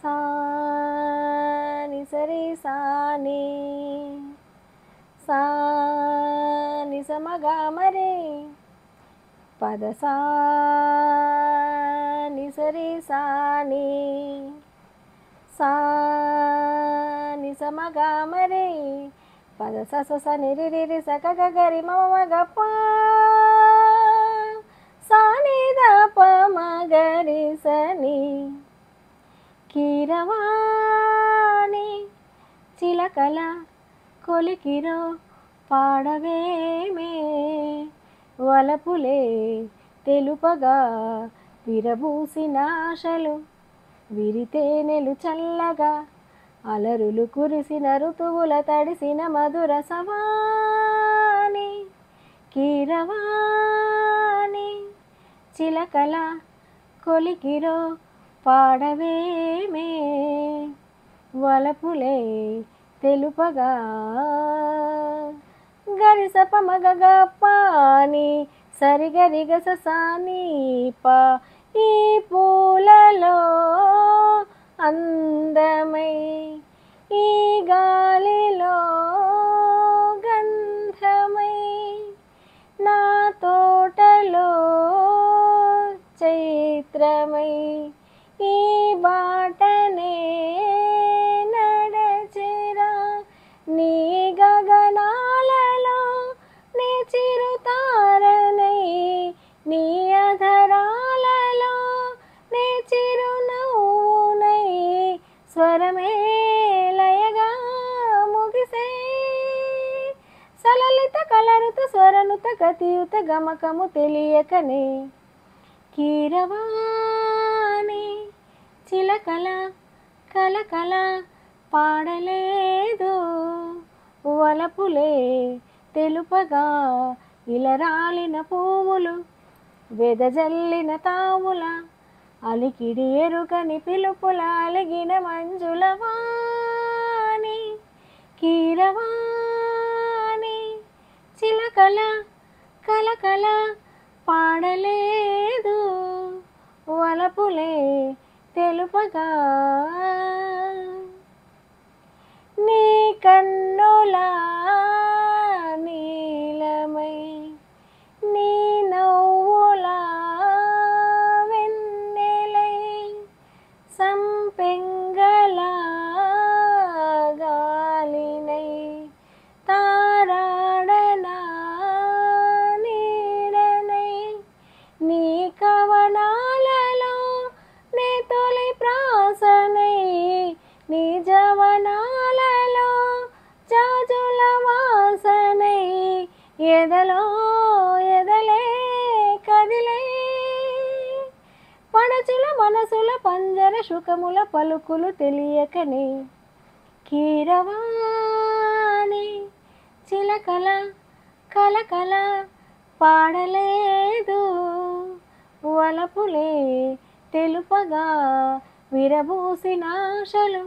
సా ని సరి సా ని సా ని స మ గ మ రే పద సా ని సరి సా ని సా ని స మ గ మ రే పద స స స ని రి రి రి స గ గ గ రి మ మ మ గ ప సా ని ద ప మ గ రి స ని కీరవాణి చిలకల కొలికిరో పాడవేమే వలపులే తెలుపగా విరబూసిన ఆశలు విరితేనెలు చల్లగా అలరులు కురిసిన ఋతువుల తడిసిన మధుర సవాని కీరవాణి చిలకల కొలికిరో పాడవేమే వలపులే తెలుపగా గరిస పమగ పాని సరిగరిగ ససాని ప ఈ పూలలో అందమై ఈ గాలిలో గంధమై నా తోటలో చైత్రమై ఈ బాటనే నడచెరా నీ గగనాలలో నీ చిరుతారనై నీ అధరాలలో నీ చిరునవ్వునై స్వరమే లయగా ముగిసే సలలిత కలరుత స్వరనుత గతియుత గమకము తెలియకనే కీరవాణి చిలకల కలకల పాడలేదు వలపులే తెలుపగా ఇలరాలిన పువ్వులు వెదజల్లిన తావుల అలికిడి ఎరుకని పిలుపుల అలిగిన మంజుల వాణి కీరవాణి చిలకల కలకల పాడలేదు వలపులే తెలుపగా నీ కన్నుల నీలమై నీ నవ్వుల వెన్నెలై సంపెంగల గాలినై తారాడనా నీడనై నీ కవనాలలో నీ తొలి ప్రాసనై నీ జవనాలలో జాజుల వాసనై ఎదలో ఎదలే కదిలే పడచుల మనసుల పంజర శుకముల పలుకులు తెలియకనే కీరవాణి చిలకల కలకల పాడలేదు వలపులే తెలుపగా విరబూసిన ఆశలు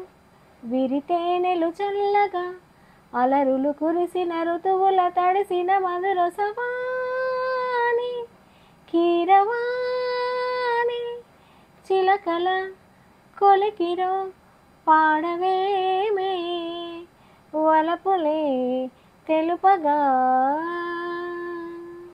విరితేనెలు చల్లగా అలరులు కురిసిన ఋతువుల తడిసిన మధుర సవాని కీరవాణి చిలకల కొలికిరో పాడవేమే వలపులే తెలుపగా